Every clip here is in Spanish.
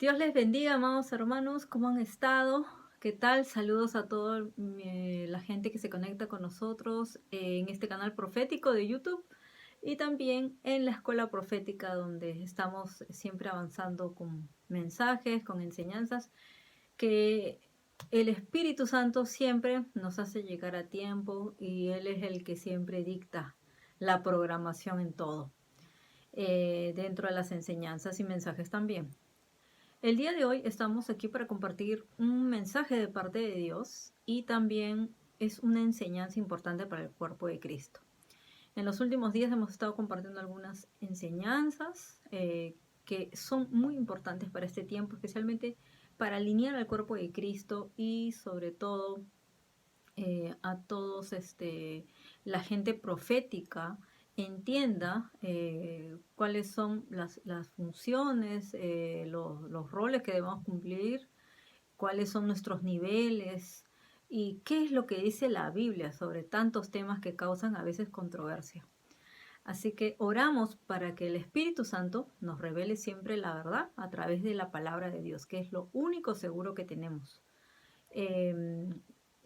Dios les bendiga, amados hermanos, ¿cómo han estado? ¿Qué tal? Saludos a toda la gente que se conecta con nosotros en este canal profético de YouTube y también en la escuela profética donde estamos siempre avanzando con mensajes, con enseñanzas que el Espíritu Santo siempre nos hace llegar a tiempo y Él es el que siempre dicta la programación en todo, dentro de las enseñanzas y mensajes también. El día de hoy estamos aquí para compartir un mensaje de parte de Dios y también es una enseñanza importante para el cuerpo de Cristo. En los últimos días hemos estado compartiendo algunas enseñanzas que son muy importantes para este tiempo, especialmente para alinear al cuerpo de Cristo y sobre todo a todos la gente profética entienda cuáles son las funciones, los roles que debemos cumplir, cuáles son nuestros niveles y qué es lo que dice la Biblia sobre tantos temas que causan a veces controversia. Así que oramos para que el Espíritu Santo nos revele siempre la verdad a través de la palabra de Dios, que es lo único seguro que tenemos.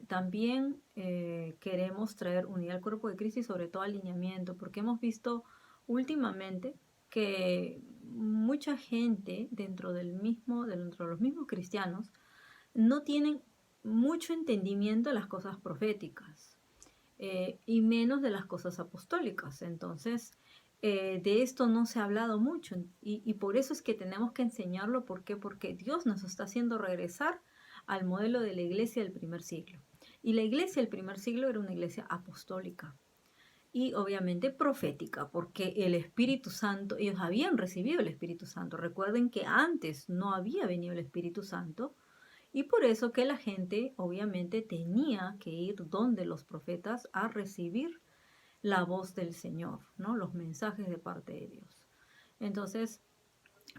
También queremos traer unidad al cuerpo de Cristo y sobre todo alineamiento, porque hemos visto últimamente que mucha gente dentro de los mismos cristianos no tienen mucho entendimiento de las cosas proféticas y menos de las cosas apostólicas. Entonces, de esto no se ha hablado mucho y por eso es que tenemos que enseñarlo. ¿Por qué? Porque Dios nos está haciendo regresar al modelo de la iglesia del primer siglo. Y la iglesia del primer siglo era una iglesia apostólica y obviamente profética, porque el Espíritu Santo, ellos habían recibido el Espíritu Santo. Recuerden que antes no había venido el Espíritu Santo y por eso que la gente obviamente tenía que ir donde los profetas a recibir la voz del Señor, ¿no? Los mensajes de parte de Dios. Entonces,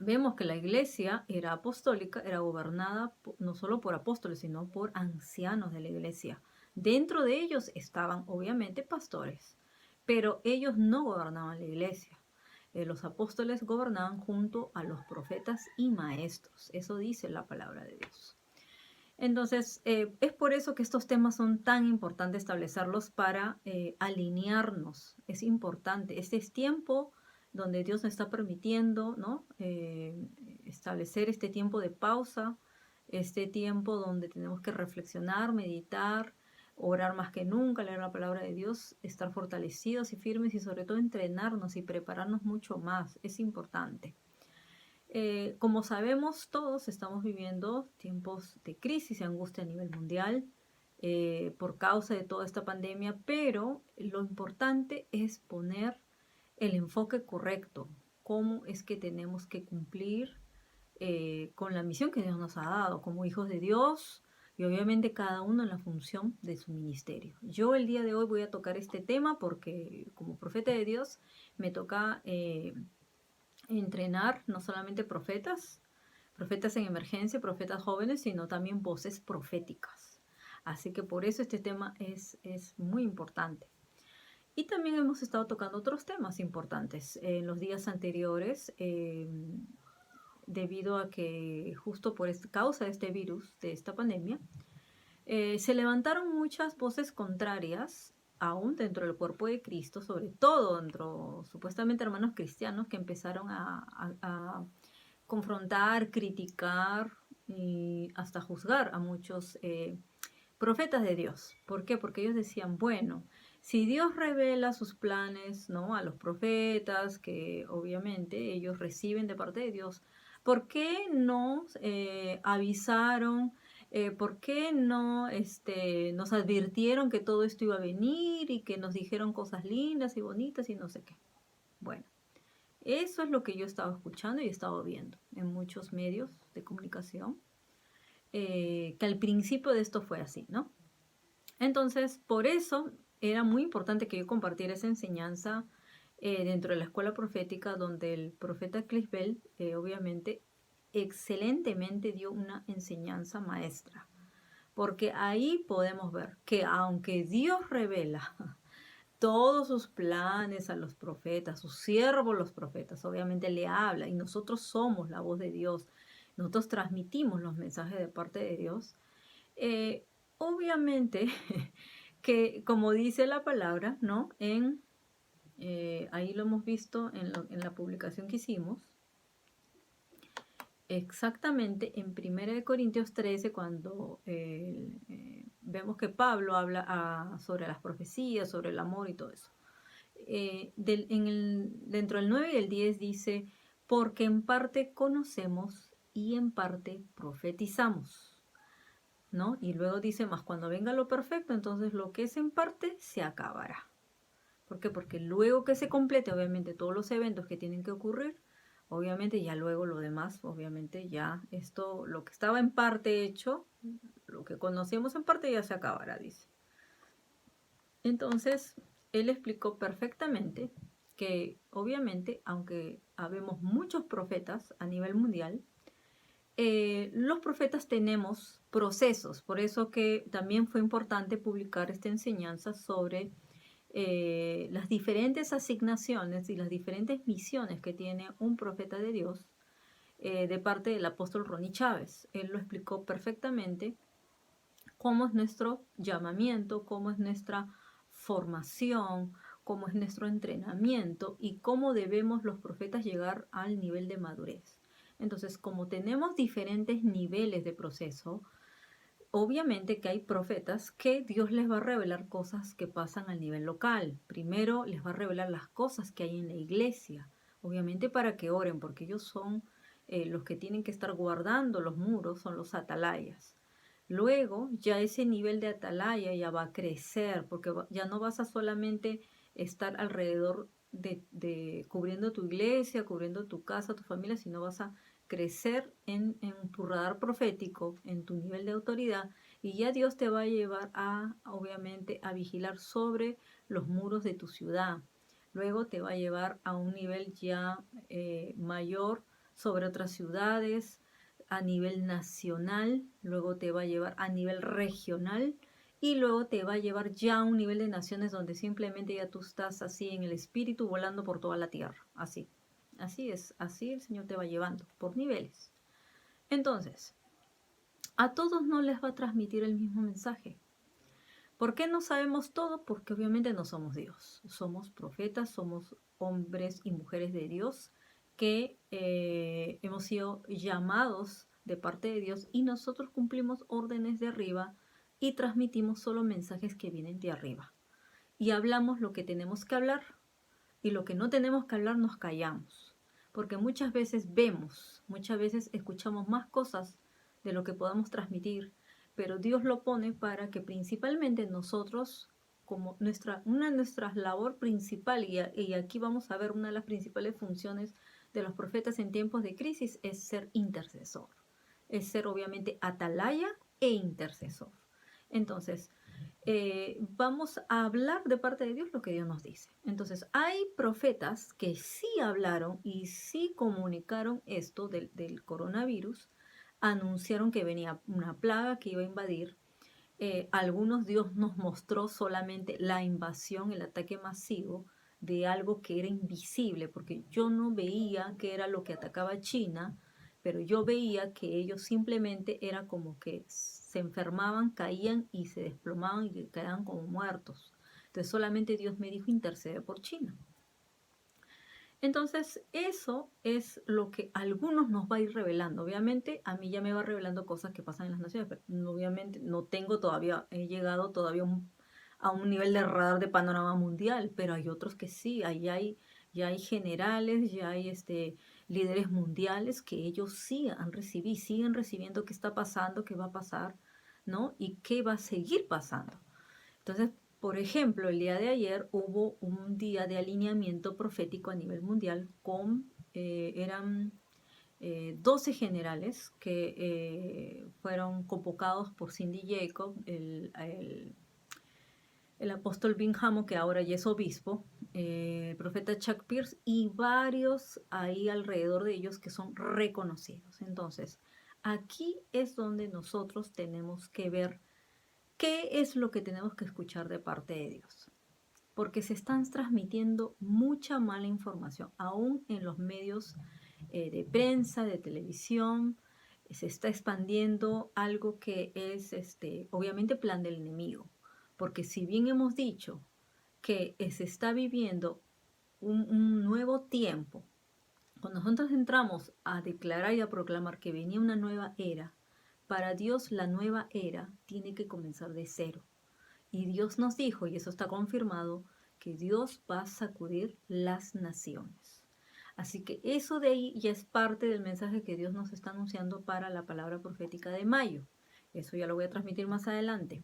vemos que la iglesia era apostólica, era gobernada no solo por apóstoles, sino por ancianos de la iglesia. Dentro de ellos estaban obviamente pastores, pero ellos no gobernaban la iglesia. Los apóstoles gobernaban junto a los profetas y maestros. Eso dice la palabra de Dios. Entonces, es por eso que estos temas son tan importantes establecerlos para alinearnos. Es importante. Este es tiempo donde Dios nos está permitiendo, ¿no? Establecer este tiempo de pausa, este tiempo donde tenemos que reflexionar, meditar, orar más que nunca, leer la palabra de Dios, estar fortalecidos y firmes y sobre todo entrenarnos y prepararnos mucho más. Es importante. Como sabemos, todos estamos viviendo tiempos de crisis y angustia a nivel mundial por causa de toda esta pandemia, pero lo importante es poner el enfoque correcto. Cómo es que tenemos que cumplir con la misión que Dios nos ha dado como hijos de Dios y obviamente cada uno en la función de su ministerio. Yo el día de hoy voy a tocar este tema porque como profeta de Dios me toca entrenar no solamente profetas, profetas en emergencia, profetas jóvenes, sino también voces proféticas. Así que por eso este tema es muy importante. Y también hemos estado tocando otros temas importantes en los días anteriores, debido a que justo por causa de este virus, de esta pandemia, se levantaron muchas voces contrarias aún dentro del cuerpo de Cristo, sobre todo dentro supuestamente hermanos cristianos que empezaron a confrontar, criticar y hasta juzgar a muchos profetas de Dios. ¿Por qué? Porque ellos decían, bueno, si Dios revela sus planes, ¿no? A los profetas, que obviamente ellos reciben de parte de Dios, ¿por qué no avisaron? ¿Por qué no nos advirtieron que todo esto iba a venir y que nos dijeron cosas lindas y bonitas y no sé qué? Bueno, eso es lo que yo estaba escuchando y he estado viendo en muchos medios de comunicación, que al principio de esto fue así, ¿no? Entonces, por eso era muy importante que yo compartiera esa enseñanza dentro de la escuela profética, donde el profeta Cliff Bell, obviamente, excelentemente dio una enseñanza maestra. Porque ahí podemos ver que aunque Dios revela todos sus planes a los profetas, sus siervos los profetas, obviamente le habla y nosotros somos la voz de Dios. nosotros transmitimos los mensajes de parte de Dios, obviamente que como dice la palabra, ¿no? Ahí lo hemos visto en la publicación que hicimos, exactamente en 1 Corintios 13, cuando vemos que Pablo habla sobre las profecías, sobre el amor y todo eso. Dentro del 9 y el 10 dice, porque en parte conocemos y en parte profetizamos, ¿no? Y luego dice, más cuando venga lo perfecto, entonces lo que es en parte se acabará. ¿Por qué? Porque luego que se complete, obviamente, todos los eventos que tienen que ocurrir, obviamente ya luego lo demás, obviamente ya esto, lo que estaba en parte hecho, lo que conocíamos en parte ya se acabará, dice. Entonces, él explicó perfectamente que obviamente, aunque habemos muchos profetas a nivel mundial, los profetas tenemos procesos, por eso que también fue importante publicar esta enseñanza sobre las diferentes asignaciones y las diferentes misiones que tiene un profeta de Dios de parte del apóstol Ronnie Chávez. Él lo explicó perfectamente cómo es nuestro llamamiento, cómo es nuestra formación, cómo es nuestro entrenamiento y cómo debemos los profetas llegar al nivel de madurez. Entonces, como tenemos diferentes niveles de proceso, obviamente que hay profetas que Dios les va a revelar cosas que pasan al nivel local. Primero les va a revelar las cosas que hay en la iglesia, obviamente para que oren, porque ellos son los que tienen que estar guardando los muros, son los atalayas. Luego ya ese nivel de atalaya ya va a crecer, porque ya no vas a solamente estar alrededor de cubriendo tu iglesia, cubriendo tu casa, tu familia, sino vas a crecer en tu radar profético, en tu nivel de autoridad, y ya Dios te va a llevar obviamente, a vigilar sobre los muros de tu ciudad. Luego te va a llevar a un nivel ya mayor sobre otras ciudades, a nivel nacional, luego te va a llevar a nivel regional y luego te va a llevar ya a un nivel de naciones donde simplemente ya tú estás así en el espíritu volando por toda la tierra, así. Así es, así el Señor te va llevando por niveles. Entonces, a todos no les va a transmitir el mismo mensaje. ¿Por qué no sabemos todo? Porque obviamente no somos Dios. Somos profetas, somos hombres y mujeres de Dios que hemos sido llamados de parte de Dios y nosotros cumplimos órdenes de arriba y transmitimos solo mensajes que vienen de arriba. Y hablamos lo que tenemos que hablar y lo que no tenemos que hablar nos callamos. Porque muchas veces vemos, muchas veces escuchamos más cosas de lo que podamos transmitir, pero Dios lo pone para que principalmente nosotros, como una de nuestras labor principal, y aquí vamos a ver una de las principales funciones de los profetas en tiempos de crisis, es ser intercesor, es ser obviamente atalaya e intercesor. Entonces, vamos a hablar de parte de Dios lo que Dios nos dice. Entonces, hay profetas que sí hablaron y sí comunicaron esto del coronavirus, anunciaron que venía una plaga que iba a invadir. Algunos Dios nos mostró solamente la invasión, el ataque masivo de algo que era invisible, porque yo no veía que era lo que atacaba China, pero yo veía que ellos simplemente era como que se enfermaban, caían y se desplomaban y quedaban como muertos. Entonces solamente Dios me dijo intercede por China. Entonces, eso es lo que a algunos nos va a ir revelando. Obviamente, a mí ya me va revelando cosas que pasan en las naciones, pero obviamente no tengo todavía, he llegado todavía a un nivel de radar de panorama mundial, pero hay otros que sí, ya hay generales, ya hay líderes mundiales que ellos sí han recibido, siguen recibiendo qué está pasando, qué va a pasar, ¿no? Y qué va a seguir pasando. Entonces, por ejemplo, el día de ayer hubo un día de alineamiento profético a nivel mundial eran 12 generales que fueron convocados por Cindy Jacob, el apóstol Bingham, que ahora ya es obispo, el profeta Chuck Pierce y varios ahí alrededor de ellos que son reconocidos. Entonces, aquí es donde nosotros tenemos que ver qué es lo que tenemos que escuchar de parte de Dios. Porque se están transmitiendo mucha mala información, aún en los medios de prensa, de televisión. se está expandiendo algo que es obviamente plan del enemigo. Porque si bien hemos dicho que se está viviendo un nuevo tiempo, cuando nosotros entramos a declarar y a proclamar que venía una nueva era, para Dios la nueva era tiene que comenzar de cero. Y Dios nos dijo, y eso está confirmado, que Dios va a sacudir las naciones. Así que eso de ahí ya es parte del mensaje que Dios nos está anunciando para la palabra profética de mayo. Eso ya lo voy a transmitir más adelante.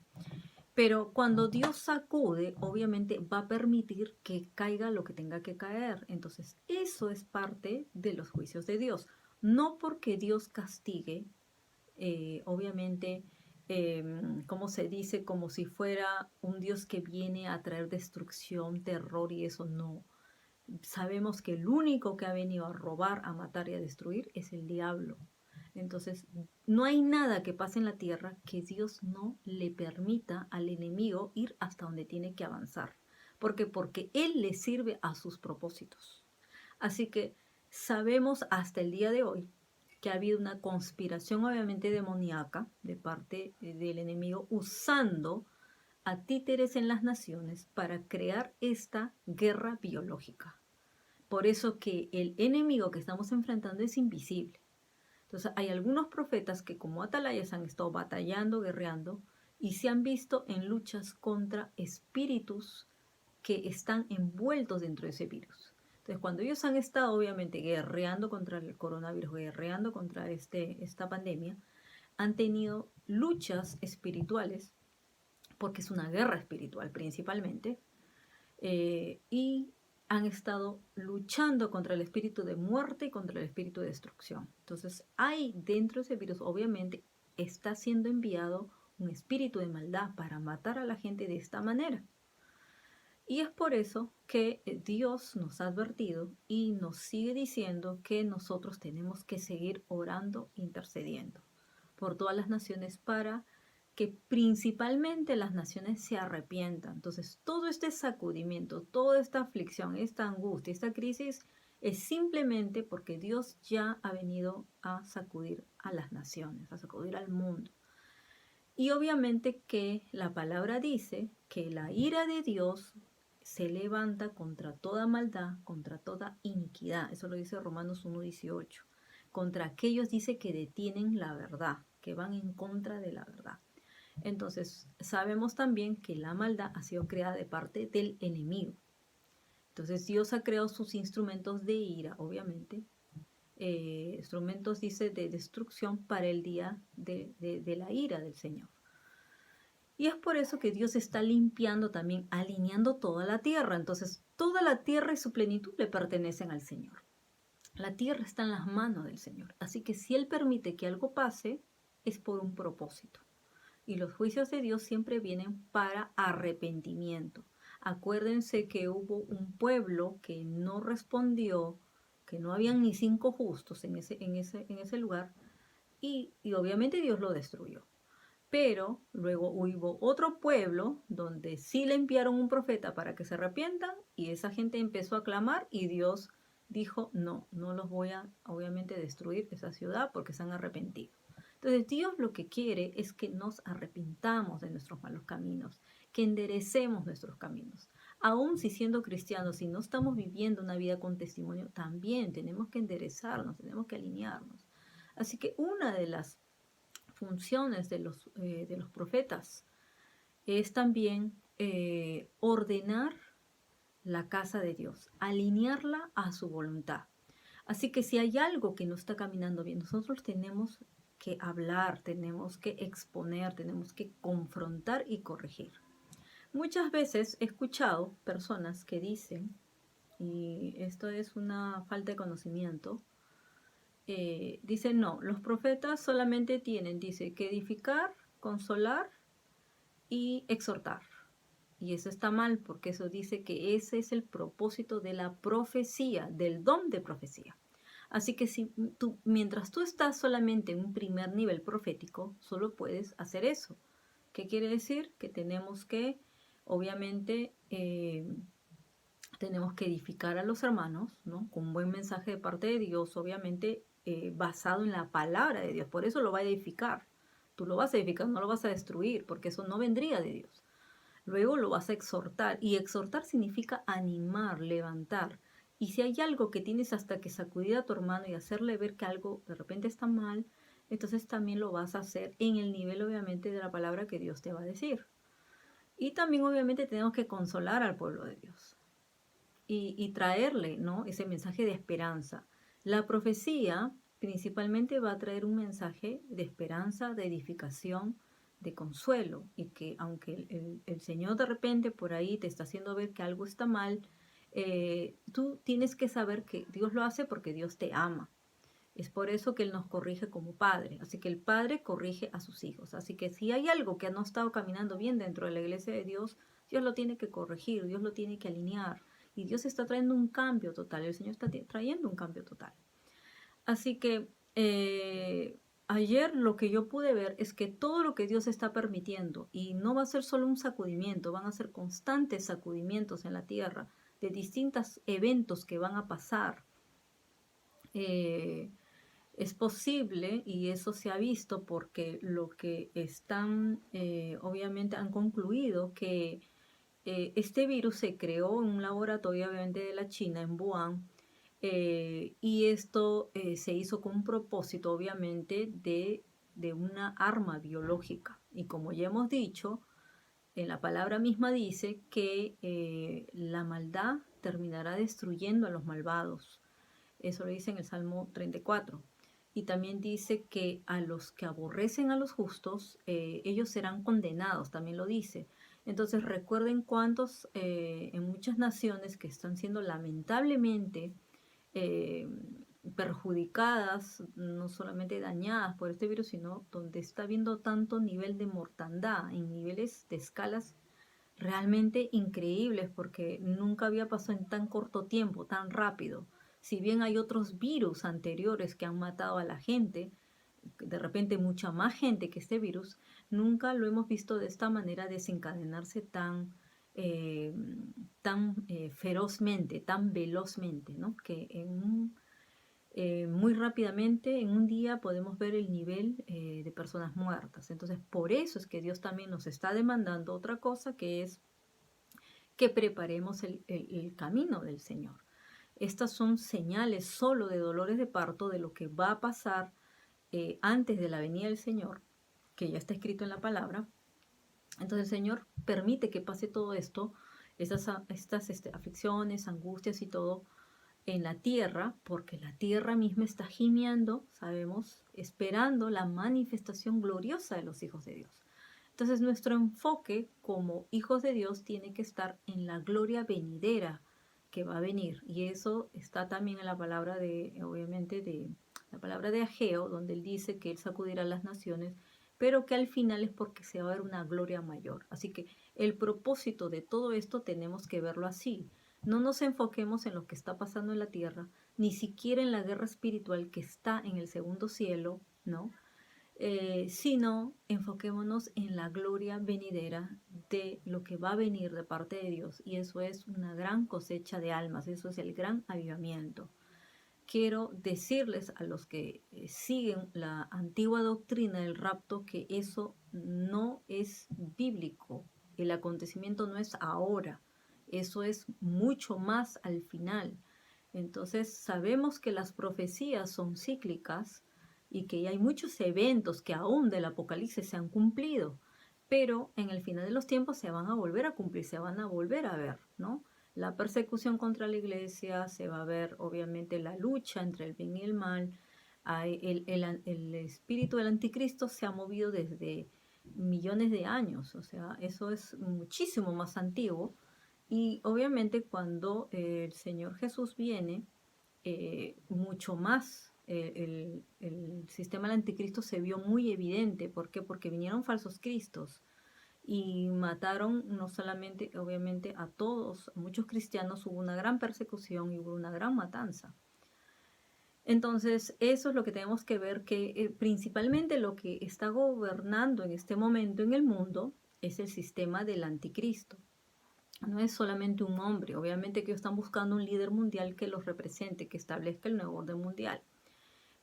Pero cuando Dios sacude, obviamente va a permitir que caiga lo que tenga que caer. Entonces, eso es parte de los juicios de Dios. No porque Dios castigue, obviamente, como se dice, como si fuera un Dios que viene a traer destrucción, terror y eso no. Sabemos que el único que ha venido a robar, a matar y a destruir es el diablo. Entonces, no hay nada que pase en la tierra que Dios no le permita al enemigo ir hasta donde tiene que avanzar. ¿Por qué? Porque Él le sirve a sus propósitos. Así que sabemos hasta el día de hoy que ha habido una conspiración obviamente demoníaca de parte del enemigo usando a títeres en las naciones para crear esta guerra biológica. Por eso que el enemigo que estamos enfrentando es invisible. Entonces hay algunos profetas que como atalayas han estado batallando, guerreando y se han visto en luchas contra espíritus que están envueltos dentro de ese virus. Entonces cuando ellos han estado obviamente guerreando contra el coronavirus, guerreando contra esta pandemia, han tenido luchas espirituales, porque es una guerra espiritual principalmente, y han estado luchando contra el espíritu de muerte y contra el espíritu de destrucción. Entonces, hay dentro de ese virus, obviamente, está siendo enviado un espíritu de maldad para matar a la gente de esta manera. Y es por eso que Dios nos ha advertido y nos sigue diciendo que nosotros tenemos que seguir orando, intercediendo por todas las naciones para que principalmente las naciones se arrepientan. Entonces, todo este sacudimiento, toda esta aflicción, esta angustia, esta crisis, es simplemente porque Dios ya ha venido a sacudir a las naciones, a sacudir al mundo. Y obviamente que la palabra dice que la ira de Dios se levanta contra toda maldad, contra toda iniquidad. Eso lo dice Romanos 1:18. Contra aquellos dice que detienen la verdad, que van en contra de la verdad. Entonces, sabemos también que la maldad ha sido creada de parte del enemigo. Entonces, Dios ha creado sus instrumentos de ira, obviamente. Instrumentos, dice, de destrucción para el día de la ira del Señor. Y es por eso que Dios está limpiando también, alineando toda la tierra. Entonces, toda la tierra y su plenitud le pertenecen al Señor. La tierra está en las manos del Señor. Así que si Él permite que algo pase, es por un propósito. Y los juicios de Dios siempre vienen para arrepentimiento. Acuérdense que hubo un pueblo que no respondió, que no habían ni 5 justos en ese lugar, y obviamente Dios lo destruyó. Pero luego hubo otro pueblo donde sí le enviaron un profeta para que se arrepientan y esa gente empezó a clamar y Dios dijo, no los voy a obviamente destruir esa ciudad porque se han arrepentido. Entonces Dios lo que quiere es que nos arrepintamos de nuestros malos caminos, que enderecemos nuestros caminos. Aún si siendo cristianos, si no estamos viviendo una vida con testimonio, también tenemos que enderezarnos, tenemos que alinearnos. Así que una de las funciones de los profetas es también ordenar la casa de Dios, alinearla a su voluntad. Así que si hay algo que no está caminando bien, nosotros tenemos que hablar, tenemos que exponer, tenemos que confrontar y corregir. Muchas veces he escuchado personas que dicen, y esto es una falta de conocimiento, dice, no, los profetas solamente tienen, dice, que edificar, consolar y exhortar. Y eso está mal, porque eso dice que ese es el propósito de la profecía, del don de profecía. Así que mientras tú estás solamente en un primer nivel profético, solo puedes hacer eso. ¿Qué quiere decir? Que tenemos que, obviamente, tenemos que edificar a los hermanos, ¿no? Con un buen mensaje de parte de Dios, obviamente, basado en la palabra de Dios. Por eso lo va a edificar. Tú lo vas a edificar, no lo vas a destruir, porque eso no vendría de Dios. Luego lo vas a exhortar, y exhortar significa animar, levantar. Y si hay algo que tienes hasta que sacudir a tu hermano y hacerle ver que algo de repente está mal, entonces también lo vas a hacer en el nivel, obviamente, de la palabra que Dios te va a decir. Y también, obviamente, tenemos que consolar al pueblo de Dios y traerle, ¿no?, ese mensaje de esperanza. La profecía principalmente va a traer un mensaje de esperanza, de edificación, de consuelo, y que aunque el Señor de repente por ahí te está haciendo ver que algo está mal, tú tienes que saber que Dios lo hace porque Dios te ama. Es por eso que Él nos corrige como padre. Así que el padre corrige a sus hijos. Así que si hay algo que no ha estado caminando bien dentro de la iglesia de Dios, Dios lo tiene que corregir, Dios lo tiene que alinear. Y Dios está trayendo un cambio total. El Señor está trayendo un cambio total. Así que ayer lo que yo pude ver es que todo lo que Dios está permitiendo, y no va a ser solo un sacudimiento, van a ser constantes sacudimientos en la tierra de distintos eventos que van a pasar. Es posible, y eso se ha visto porque lo que están, obviamente han concluido que este virus se creó en un laboratorio, obviamente, de la China, en Wuhan, y esto se hizo con un propósito, obviamente, de una arma biológica. Y como ya hemos dicho, en la palabra misma dice que la maldad terminará destruyendo a los malvados. Eso lo dice en el Salmo 34. Y también dice que a los que aborrecen a los justos, ellos serán condenados, también lo dice. Entonces recuerden cuántos en muchas naciones que están siendo lamentablemente eh, perjudicadas, no solamente dañadas por este virus, sino donde está habiendo tanto nivel de mortandad, en niveles de escalas realmente increíbles, porque nunca había pasado en tan corto tiempo, tan rápido. Si bien hay otros virus anteriores que han matado a la gente, de repente mucha más gente que este virus, nunca lo hemos visto de esta manera desencadenarse eh, tan ferozmente, tan velozmente, ¿no? Que muy rápidamente, en un día, podemos ver el nivel de personas muertas. Entonces, por eso es que Dios también nos está demandando otra cosa, que es que preparemos el camino del Señor. Estas son señales solo de dolores de parto de lo que va a pasar antes de la venida del Señor, que ya está escrito en la palabra. Entonces el Señor permite que pase todo esto, estas aflicciones, angustias y todo en la tierra, porque la tierra misma está gimiendo, sabemos, esperando la manifestación gloriosa de los hijos de Dios. Entonces nuestro enfoque como hijos de Dios tiene que estar en la gloria venidera que va a venir. Y eso está también en la palabra obviamente, de la palabra de Ageo, donde él dice que él sacudirá las naciones, pero que al final es porque se va a ver una gloria mayor. Así que el propósito de todo esto tenemos que verlo así. No nos enfoquemos en lo que está pasando en la tierra, ni siquiera en la guerra espiritual que está en el segundo cielo, ¿no? Sino enfoquémonos en la gloria venidera de lo que va a venir de parte de Dios, y eso es una gran cosecha de almas, eso es el gran avivamiento. Quiero decirles a los que siguen la antigua doctrina del rapto que eso no es bíblico, el acontecimiento no es ahora, eso es mucho más al final. Entonces sabemos que las profecías son cíclicas y que hay muchos eventos que aún del Apocalipsis se han cumplido, pero en el final de los tiempos se van a volver a cumplir, se van a volver a ver, ¿no? La persecución contra la iglesia, se va a ver obviamente la lucha entre el bien y el mal. El espíritu del anticristo se ha movido desde millones de años, o sea, eso es muchísimo más antiguo. Y obviamente cuando el Señor Jesús viene, mucho más el sistema del anticristo se vio muy evidente. ¿Por qué? Porque vinieron falsos cristos y mataron no solamente, obviamente, a todos, a muchos cristianos, hubo una gran persecución y hubo una gran matanza. Entonces, eso es lo que tenemos que ver, que principalmente lo que está gobernando en este momento en el mundo es el sistema del anticristo. No es solamente un hombre, obviamente que ellos están buscando un líder mundial que los represente, que establezca el nuevo orden mundial.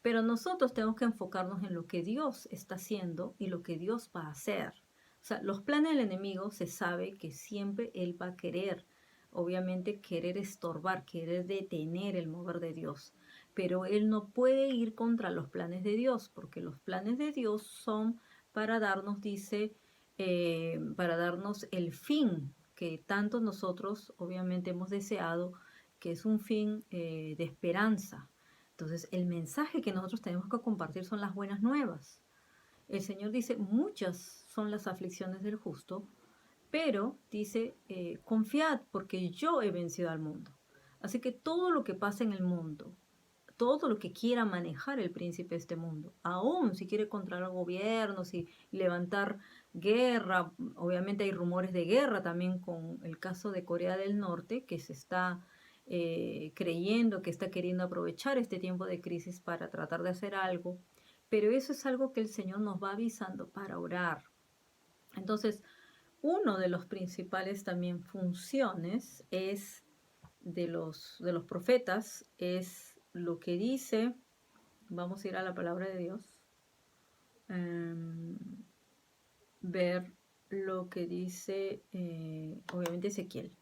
Pero nosotros tenemos que enfocarnos en lo que Dios está haciendo y lo que Dios va a hacer. O sea, los planes del enemigo se sabe que siempre él va a querer, obviamente querer estorbar, querer detener el mover de Dios. Pero él no puede ir contra los planes de Dios, porque los planes de Dios son para darnos, dice, para darnos el fin que tanto nosotros obviamente hemos deseado, que es un fin de esperanza. Entonces, el mensaje que nosotros tenemos que compartir son las buenas nuevas. El Señor dice, muchas son las aflicciones del justo, pero dice, confiad porque yo he vencido al mundo. Así que todo lo que pasa en el mundo, todo lo que quiera manejar el príncipe de este mundo, aún si quiere controlar gobiernos y levantar guerra, obviamente hay rumores de guerra también con el caso de Corea del Norte, que se está creyendo que está queriendo aprovechar este tiempo de crisis para tratar de hacer algo, pero eso es algo que el Señor nos va avisando para orar. Entonces, uno de los principales también funciones es de los profetas es lo que dice, vamos a ir a la palabra de Dios, ver lo que dice, obviamente Ezequiel.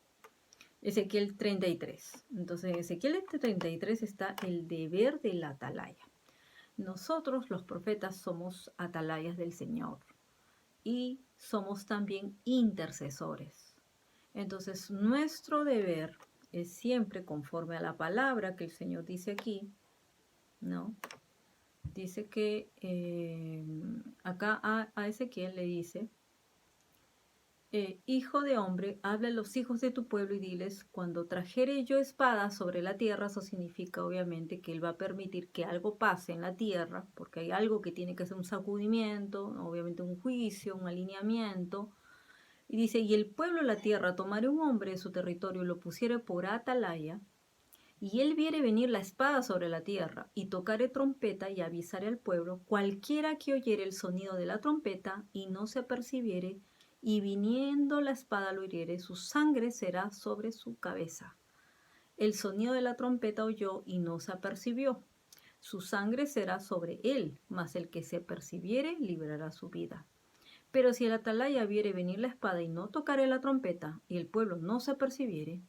Ezequiel 33. Entonces, en Ezequiel 33 está el deber de la atalaya. Nosotros, los profetas, somos atalayas del Señor y somos también intercesores. Entonces, nuestro deber es siempre conforme a la palabra que el Señor dice aquí, ¿no? Dice que acá a Ezequiel le dice, hijo de hombre, habla a los hijos de tu pueblo y diles, cuando trajere yo espada sobre la tierra, eso significa obviamente que él va a permitir que algo pase en la tierra, porque hay algo que tiene que hacer un sacudimiento, obviamente un juicio, un alineamiento. Y dice, y el pueblo de la tierra tomare un hombre de su territorio y lo pusiere por atalaya, y él viere venir la espada sobre la tierra, y tocare trompeta y avisare al pueblo, cualquiera que oyere el sonido de la trompeta y no se apercibiere, y viniendo la espada lo hiriere, su sangre será sobre su cabeza. El sonido de la trompeta oyó y no se apercibió. Su sangre será sobre él, mas el que se apercibiere librará su vida. Pero si el atalaya viere venir la espada y no tocare la trompeta, y el pueblo no se apercibiere,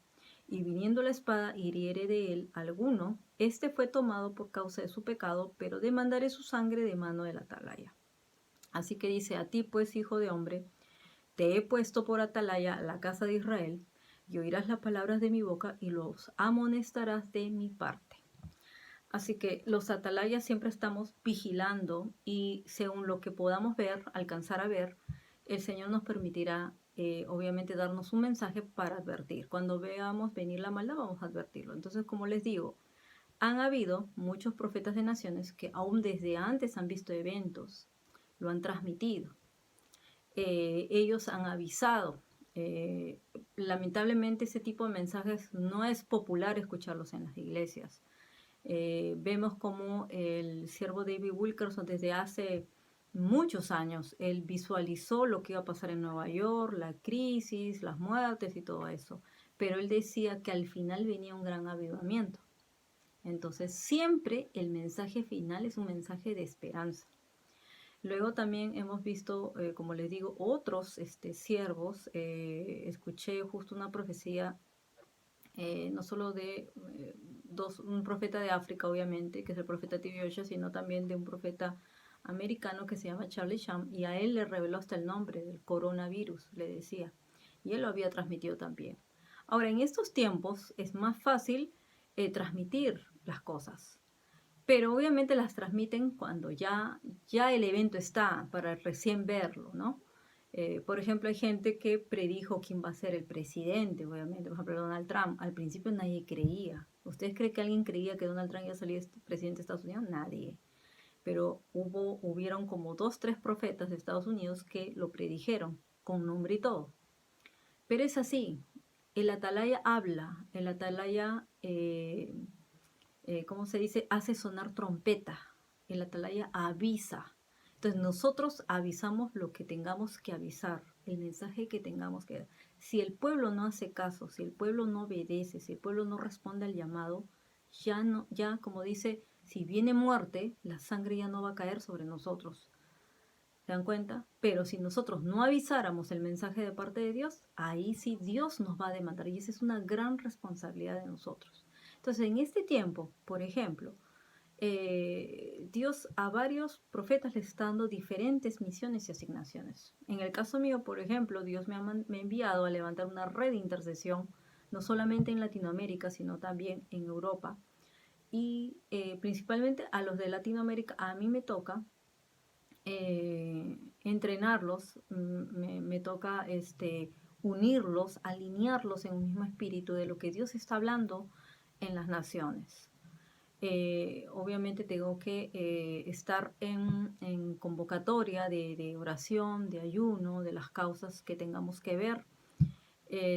y viniendo la espada hiriere de él alguno, este fue tomado por causa de su pecado, pero demandaré su sangre de mano del atalaya. Así que dice, a ti pues, hijo de hombre, te he puesto por atalaya a la casa de Israel, y oirás las palabras de mi boca y los amonestarás de mi parte. Así que los atalayas siempre estamos vigilando y según lo que podamos ver, alcanzar a ver, el Señor nos permitirá obviamente darnos un mensaje para advertir. Cuando veamos venir la maldad vamos a advertirlo. Entonces, como les digo, han habido muchos profetas de naciones que aún desde antes han visto eventos, lo han transmitido. Ellos han avisado. Lamentablemente ese tipo de mensajes no es popular escucharlos en las iglesias. Vemos como el siervo David Wilkerson desde hace muchos años, él visualizó lo que iba a pasar en Nueva York, la crisis, las muertes y todo eso, pero él decía que al final venía un gran avivamiento. Entonces siempre el mensaje final es un mensaje de esperanza. Luego también hemos visto, como les digo, otros siervos. Escuché justo una profecía, no solo de un profeta de África, obviamente, que es el profeta T.B. Joshua, sino también de un profeta americano que se llama Charlie Sham, y a él le reveló hasta el nombre del coronavirus, le decía, y él lo había transmitido también. Ahora, en estos tiempos es más fácil transmitir las cosas, pero obviamente las transmiten cuando ya el evento está para recién verlo, ¿no? Por ejemplo, hay gente que predijo quién va a ser el presidente, obviamente, por ejemplo, Donald Trump. Al principio nadie creía. ¿Ustedes creen que alguien creía que Donald Trump iba a salir presidente de Estados Unidos? Nadie. Pero hubieron como 2, 3 profetas de Estados Unidos que lo predijeron, con nombre y todo. Pero es así. El atalaya habla, el atalaya ¿cómo se dice? Hace sonar trompeta. El atalaya avisa. Entonces nosotros avisamos lo que tengamos que avisar, el mensaje que tengamos que dar. Si el pueblo no hace caso, si el pueblo no obedece, si el pueblo no responde al llamado, ya no, ya como dice, si viene muerte, la sangre ya no va a caer sobre nosotros. ¿Se dan cuenta? Pero si nosotros no avisáramos el mensaje de parte de Dios, ahí sí Dios nos va a demandar y esa es una gran responsabilidad de nosotros. Entonces, en este tiempo, por ejemplo, Dios a varios profetas les está dando diferentes misiones y asignaciones. En el caso mío, por ejemplo, Dios me ha enviado a levantar una red de intercesión, no solamente en Latinoamérica, sino también en Europa. Y principalmente a los de Latinoamérica, a mí me toca entrenarlos, me toca unirlos, alinearlos en un mismo espíritu de lo que Dios está hablando en las naciones. Obviamente tengo que estar en convocatoria de oración, de ayuno, de las causas que tengamos que ver.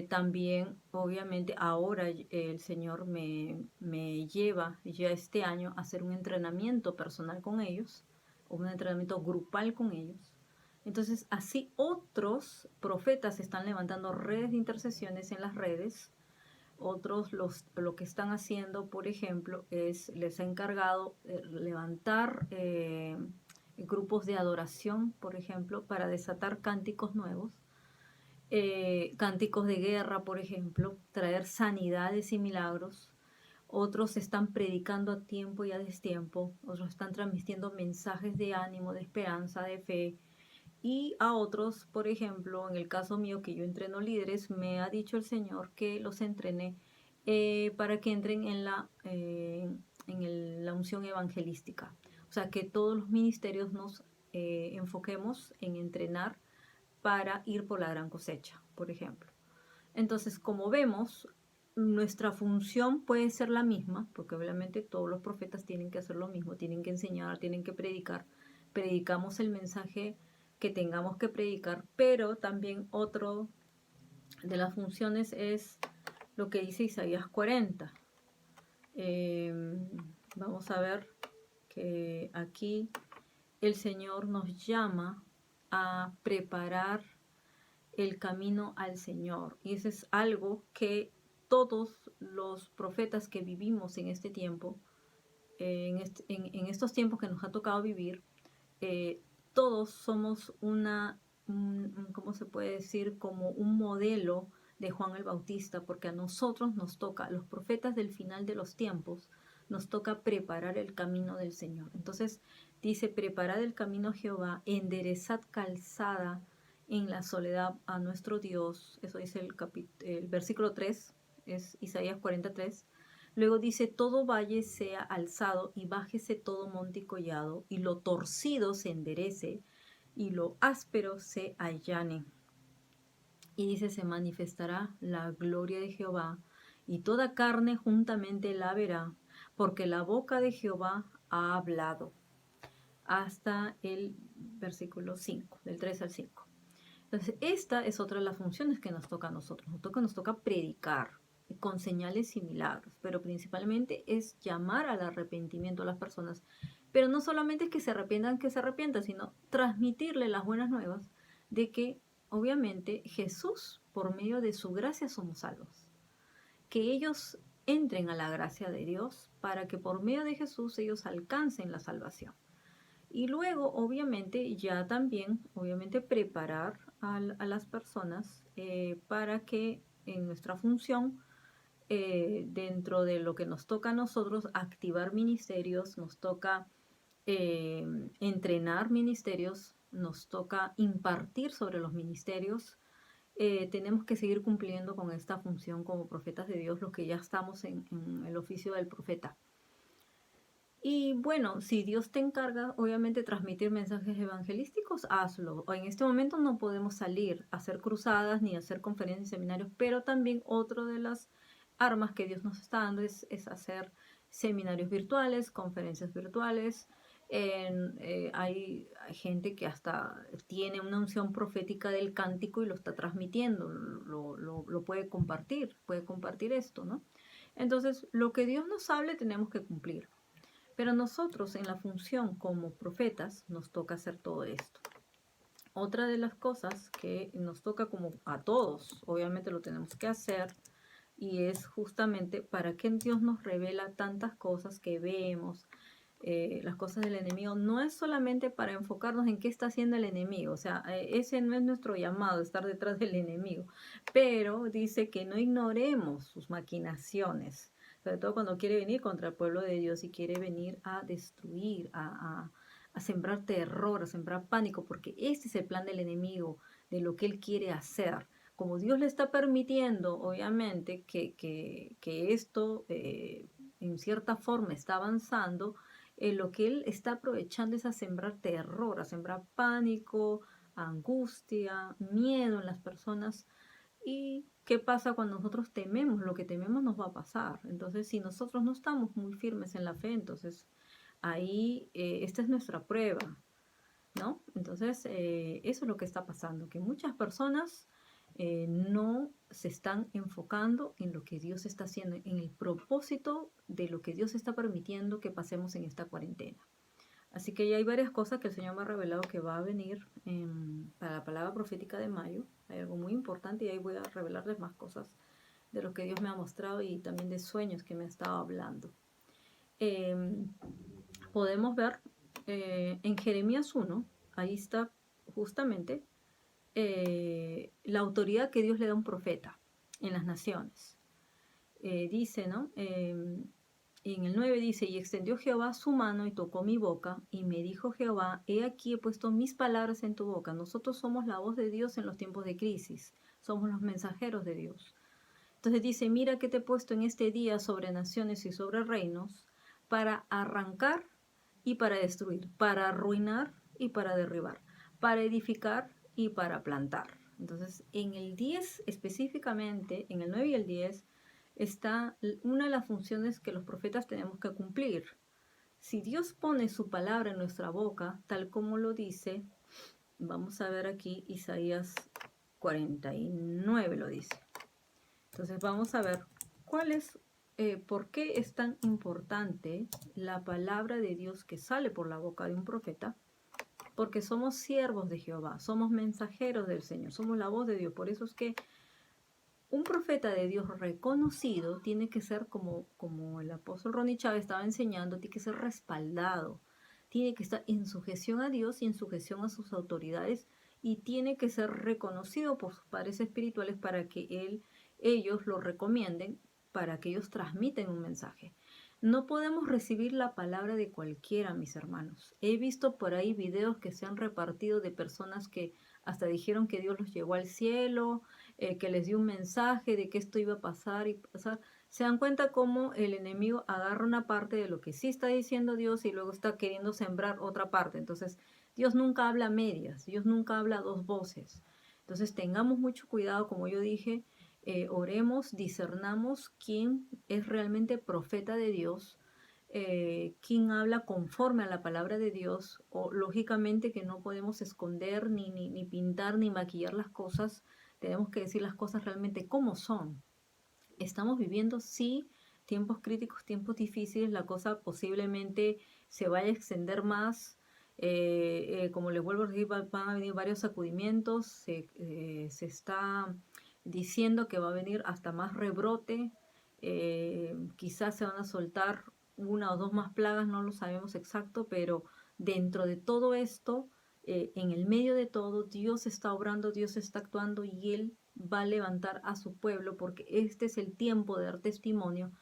También, obviamente, ahora el Señor me lleva ya este año a hacer un entrenamiento personal con ellos, o un entrenamiento grupal con ellos. Entonces, así otros profetas están levantando redes de intercesiones en las redes. Otros lo que están haciendo, por ejemplo, les ha encargado levantar grupos de adoración, por ejemplo, para desatar cánticos nuevos. Cánticos de guerra, por ejemplo, traer sanidades y milagros. Otros están predicando a tiempo y a destiempo. Otros están transmitiendo mensajes de ánimo, de esperanza, de fe. Y a otros, por ejemplo, en el caso mío que yo entreno líderes, me ha dicho el Señor que los entrene para que entren en la unción evangelística. O sea, que todos los ministerios nos enfoquemos en entrenar para ir por la gran cosecha, por ejemplo. Entonces, como vemos, nuestra función puede ser la misma, porque obviamente todos los profetas tienen que hacer lo mismo, tienen que enseñar, tienen que predicar. Predicamos el mensaje que tengamos que predicar, pero también otro de las funciones es lo que dice Isaías 40. Vamos a ver que aquí el Señor nos llama a preparar el camino al Señor. Y eso es algo que todos los profetas que vivimos en este tiempo, en estos tiempos que nos ha tocado vivir, todos somos ¿cómo se puede decir? Como un modelo de Juan el Bautista, porque a nosotros nos toca, los profetas del final de los tiempos, nos toca preparar el camino del Señor. Entonces dice, preparad el camino a Jehová, enderezad calzada en la soledad a nuestro Dios. Eso dice el versículo 3, es Isaías 43. Luego dice, todo valle sea alzado y bájese todo monte y collado, y lo torcido se enderece, y lo áspero se allane. Y dice, se manifestará la gloria de Jehová, y toda carne juntamente la verá, porque la boca de Jehová ha hablado. Hasta el versículo 5, del 3 al 5. Entonces, esta es otra de las funciones que nos toca a nosotros. Nos toca predicar con señales y milagros, pero principalmente es llamar al arrepentimiento a las personas. Pero no solamente es que se arrepientan, sino transmitirle las buenas nuevas de que, obviamente, Jesús, por medio de su gracia, somos salvos. Que ellos entren a la gracia de Dios para que por medio de Jesús ellos alcancen la salvación. Y luego, obviamente, ya también, obviamente, preparar a las personas para que en nuestra función, dentro de lo que nos toca a nosotros, activar ministerios, nos toca entrenar ministerios, nos toca impartir sobre los ministerios. Tenemos que seguir cumpliendo con esta función como profetas de Dios, los que ya estamos en el oficio del profeta. Y bueno, si Dios te encarga, obviamente, transmitir mensajes evangelísticos, hazlo. En este momento no podemos salir a hacer cruzadas ni a hacer conferencias y seminarios, pero también otra de las armas que Dios nos está dando es hacer seminarios virtuales, conferencias virtuales. Hay gente que hasta tiene una unción profética del cántico y lo está transmitiendo, lo puede compartir esto, ¿no? Entonces, lo que Dios nos hable tenemos que cumplir. Pero nosotros en la función como profetas nos toca hacer todo esto. Otra de las cosas que nos toca como a todos, obviamente lo tenemos que hacer, y es justamente para que Dios nos revela tantas cosas que vemos, las cosas del enemigo, no es solamente para enfocarnos en qué está haciendo el enemigo, o sea, ese no es nuestro llamado, estar detrás del enemigo, pero dice que no ignoremos sus maquinaciones, sobre todo cuando quiere venir contra el pueblo de Dios y quiere venir a destruir, a sembrar terror, a sembrar pánico, porque este es el plan del enemigo, de lo que él quiere hacer. Como Dios le está permitiendo, obviamente, que esto en cierta forma está avanzando, lo que él está aprovechando es a sembrar terror, a sembrar pánico, angustia, miedo en las personas. ¿Y qué pasa cuando nosotros tememos? Lo que tememos nos va a pasar. Entonces, si nosotros no estamos muy firmes en la fe, entonces ahí esta es nuestra prueba, ¿no? Entonces, eso es lo que está pasando, que muchas personas no se están enfocando en lo que Dios está haciendo, en el propósito de lo que Dios está permitiendo que pasemos en esta cuarentena. Así que ya hay varias cosas que el Señor me ha revelado que va a venir para la palabra profética de mayo. Hay algo muy importante y ahí voy a revelarles más cosas de lo que Dios me ha mostrado y también de sueños que me ha estado hablando. Podemos ver en Jeremías 1, ahí está justamente la autoridad que Dios le da a un profeta en las naciones. Dice, ¿no? En el 9 dice, y extendió Jehová su mano y tocó mi boca, y me dijo Jehová, he aquí he puesto mis palabras en tu boca. Nosotros somos la voz de Dios en los tiempos de crisis, somos los mensajeros de Dios. Entonces dice, mira que te he puesto en este día sobre naciones y sobre reinos, para arrancar y para destruir, para arruinar y para derribar, para edificar y para plantar. Entonces, en el 10 específicamente, en el 9 y el 10, está una de las funciones que los profetas tenemos que cumplir. Si Dios pone su palabra en nuestra boca, tal como lo dice, vamos a ver aquí Isaías 49 lo dice. Entonces vamos a ver cuál es, por qué es tan importante la palabra de Dios que sale por la boca de un profeta. Porque somos siervos de Jehová, somos mensajeros del Señor, somos la voz de Dios. Por eso es que un profeta de Dios reconocido tiene que ser, como el apóstol Ronnie Chávez estaba enseñando, tiene que ser respaldado, tiene que estar en sujeción a Dios y en sujeción a sus autoridades y tiene que ser reconocido por sus padres espirituales para que ellos lo recomienden, para que ellos transmiten un mensaje. No podemos recibir la palabra de cualquiera, mis hermanos. He visto por ahí videos que se han repartido de personas que hasta dijeron que Dios los llevó al cielo, que les dio un mensaje de que esto iba a pasar y pasar. Se dan cuenta cómo el enemigo agarra una parte de lo que sí está diciendo Dios y luego está queriendo sembrar otra parte. Entonces, Dios nunca habla a medias, Dios nunca habla a dos voces. Entonces, tengamos mucho cuidado, como yo dije, oremos, discernamos quién es realmente profeta de Dios, quién habla conforme a la palabra de Dios, o lógicamente que no podemos esconder ni pintar ni maquillar las cosas, tenemos que decir las cosas realmente como son. Estamos viviendo, sí, tiempos críticos, tiempos difíciles, la cosa posiblemente se vaya a extender más. Como les vuelvo a decir, van a venir varios sacudimientos, se está diciendo que va a venir hasta más rebrote, quizás se van a soltar una o dos más plagas, no lo sabemos exacto, pero dentro de todo esto, en el medio de todo, Dios está obrando, Dios está actuando y Él va a levantar a su pueblo porque este es el tiempo de dar testimonio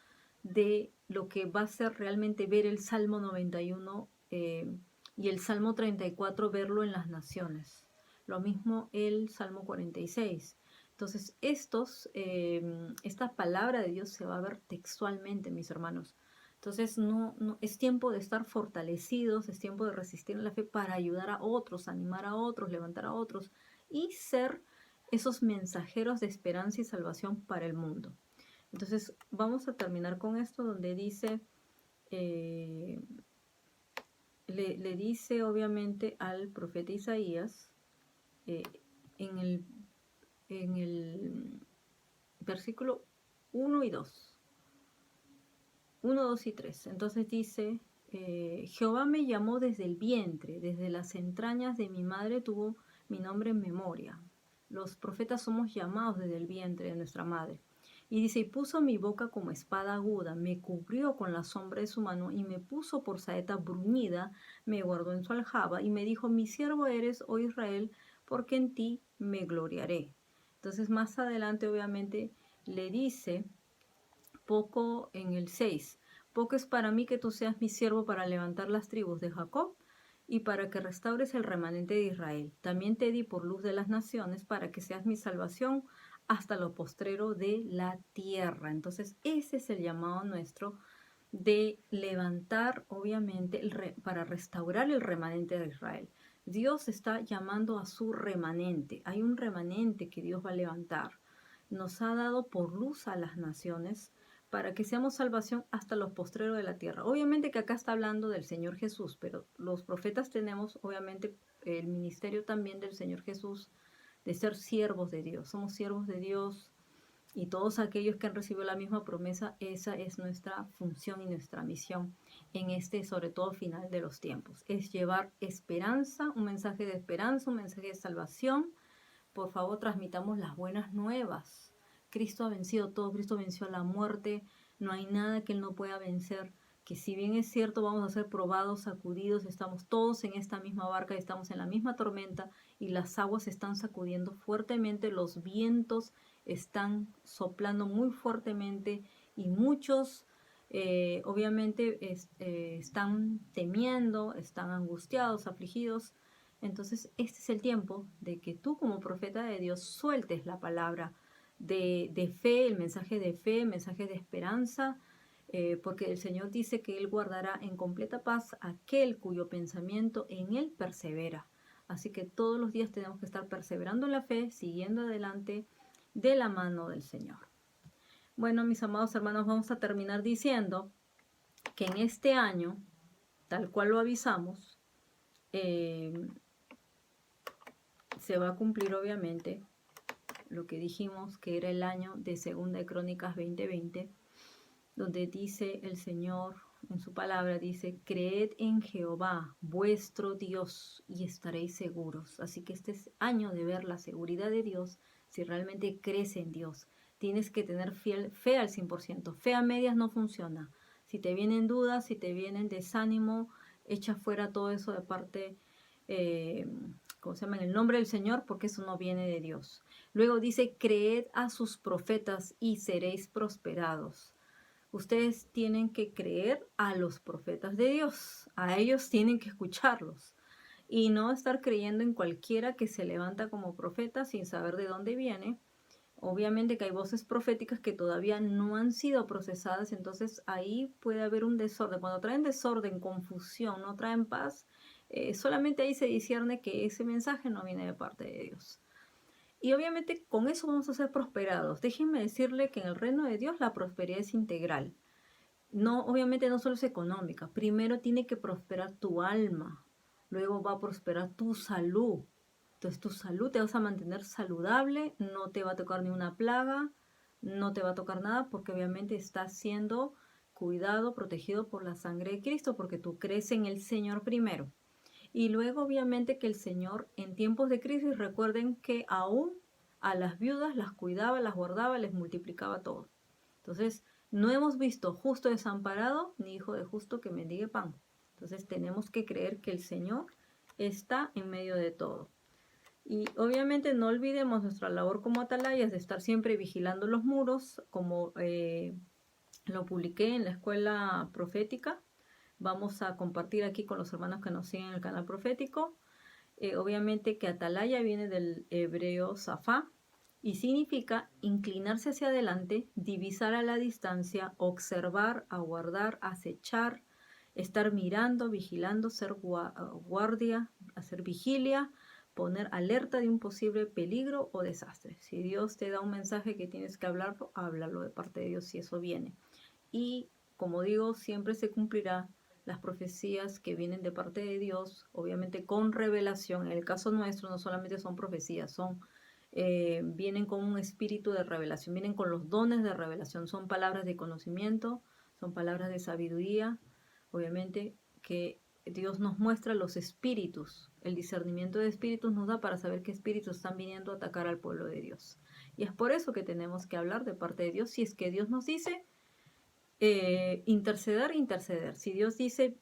de lo que va a ser realmente ver el Salmo 91 y el Salmo 34, verlo en las naciones. Lo mismo el Salmo 46. Entonces, esta palabra de Dios se va a ver textualmente, mis hermanos. Entonces, es tiempo de estar fortalecidos, es tiempo de resistir en la fe para ayudar a otros, animar a otros, levantar a otros y ser esos mensajeros de esperanza y salvación para el mundo. Entonces, vamos a terminar con esto donde dice, le dice obviamente al profeta Isaías, en el versículo 1 y 2. 1, 2 y 3. Entonces dice, Jehová me llamó desde el vientre, desde las entrañas de mi madre tuvo mi nombre en memoria. Los profetas somos llamados desde el vientre de nuestra madre. Y dice, y puso mi boca como espada aguda, me cubrió con la sombra de su mano y me puso por saeta bruñida, me guardó en su aljaba y me dijo, mi siervo eres, oh Israel, porque en ti me gloriaré. Entonces más adelante obviamente le dice, poco en el 6, poco es para mí que tú seas mi siervo para levantar las tribus de Jacob y para que restaures el remanente de Israel. También te di por luz de las naciones para que seas mi salvación hasta lo postrero de la tierra. Entonces ese es el llamado nuestro de levantar, obviamente, para restaurar el remanente de Israel. Dios está llamando a su remanente. Hay un remanente que Dios va a levantar. Nos ha dado por luz a las naciones para que seamos salvación hasta los postreros de la tierra. Obviamente que acá está hablando del Señor Jesús, pero los profetas tenemos, obviamente, el ministerio también del Señor Jesús de ser siervos de Dios. Somos siervos de Dios y todos aquellos que han recibido la misma promesa, esa es nuestra función y nuestra misión en este, sobre todo, final de los tiempos. Es llevar esperanza, un mensaje de esperanza, un mensaje de salvación. Por favor, transmitamos las buenas nuevas. Cristo ha vencido todo, Cristo venció a la muerte, no hay nada que Él no pueda vencer, que si bien es cierto vamos a ser probados, sacudidos, estamos todos en esta misma barca, estamos en la misma tormenta y las aguas están sacudiendo fuertemente, los vientos están soplando muy fuertemente y muchos obviamente están temiendo, están angustiados, afligidos. Entonces, este es el tiempo de que tú como profeta de Dios sueltes la palabra de fe, el mensaje de fe, el mensaje de esperanza, porque el Señor dice que Él guardará en completa paz aquel cuyo pensamiento en Él persevera. Así que todos los días tenemos que estar perseverando en la fe, siguiendo adelante de la mano del Señor. Bueno, mis amados hermanos, vamos a terminar diciendo que en este año, tal cual lo avisamos, se va a cumplir obviamente lo que dijimos que era el año de Segunda de Crónicas 20:20, donde dice el Señor en su palabra, dice, creed en Jehová, vuestro Dios, y estaréis seguros. Así que este es año de ver la seguridad de Dios, si realmente crees en Dios. Tienes que tener fe al 100%. Fe a medias no funciona. Si te vienen dudas, si te vienen desánimo, echa fuera todo eso de parte, ¿cómo se llama? En el nombre del Señor, porque eso no viene de Dios. Luego dice, creed a sus profetas y seréis prosperados. Ustedes tienen que creer a los profetas de Dios. A ellos tienen que escucharlos. Y no estar creyendo en cualquiera que se levanta como profeta sin saber de dónde viene. Obviamente que hay voces proféticas que todavía no han sido procesadas, entonces ahí puede haber un desorden. Cuando traen desorden, confusión, no traen paz, solamente ahí se discierne que ese mensaje no viene de parte de Dios. Y obviamente con eso vamos a ser prosperados. Déjenme decirle que en el reino de Dios la prosperidad es integral. No, obviamente no solo es económica. Primero tiene que prosperar tu alma. Luego va a prosperar tu salud. Entonces tu salud te vas a mantener saludable, no te va a tocar ni una plaga, no te va a tocar nada porque obviamente estás siendo cuidado, protegido por la sangre de Cristo porque tú crees en el Señor primero. Y luego obviamente que el Señor en tiempos de crisis, recuerden que aún a las viudas las cuidaba, las guardaba, les multiplicaba todo. Entonces, no hemos visto justo desamparado ni hijo de justo que mendigue pan. Entonces, tenemos que creer que el Señor está en medio de todo. Y obviamente no olvidemos nuestra labor como atalayas de estar siempre vigilando los muros, como lo publiqué en la escuela profética. Vamos a compartir aquí con los hermanos que nos siguen en el canal profético. Obviamente que atalaya viene del hebreo safá y significa inclinarse hacia adelante, divisar a la distancia, observar, aguardar, acechar, estar mirando, vigilando, ser guardia, hacer vigilia, poner alerta de un posible peligro o desastre. Si Dios te da un mensaje que tienes que hablarlo, háblalo de parte de Dios si eso viene. Y como digo, siempre se cumplirá las profecías que vienen de parte de Dios, obviamente con revelación. En el caso nuestro no solamente son profecías, vienen con un espíritu de revelación, vienen con los dones de revelación, son palabras de conocimiento, son palabras de sabiduría, obviamente que Dios nos muestra los espíritus. El discernimiento de espíritus nos da para saber qué espíritus están viniendo a atacar al pueblo de Dios. Y es por eso que tenemos que hablar de parte de Dios. Si es que Dios nos dice interceder, interceder. Si Dios dice,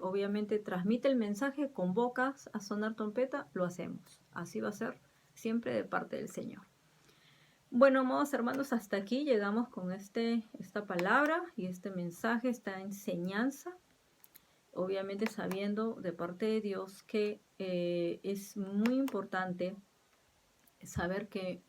obviamente transmite el mensaje, convocas a sonar trompeta, lo hacemos. Así va a ser siempre de parte del Señor. Bueno, amados hermanos, hasta aquí llegamos con esta palabra y este mensaje, esta enseñanza. Obviamente sabiendo de parte de Dios que es muy importante saber que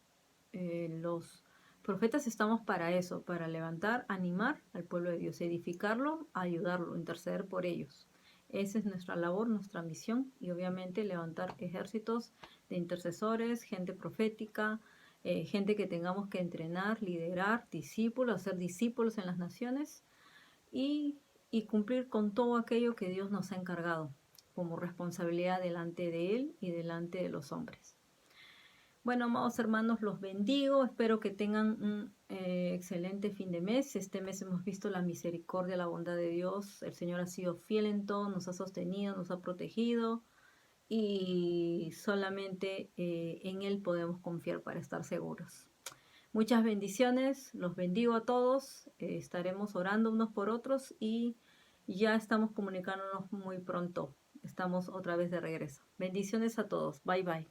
los profetas estamos para eso, para levantar, animar al pueblo de Dios, edificarlo, ayudarlo, interceder por ellos. Esa es nuestra labor, nuestra misión y obviamente levantar ejércitos de intercesores, gente profética, gente que tengamos que entrenar, liderar, discípulos, hacer discípulos en las naciones y, y cumplir con todo aquello que Dios nos ha encargado como responsabilidad delante de Él y delante de los hombres. Bueno, amados hermanos, los bendigo. Espero que tengan un excelente fin de mes. Este mes hemos visto la misericordia, la bondad de Dios. El Señor ha sido fiel en todo, nos ha sostenido, nos ha protegido y solamente en Él podemos confiar para estar seguros. Muchas bendiciones, los bendigo a todos. Estaremos orando unos por otros y ya estamos comunicándonos muy pronto. Estamos otra vez de regreso. Bendiciones a todos. Bye bye.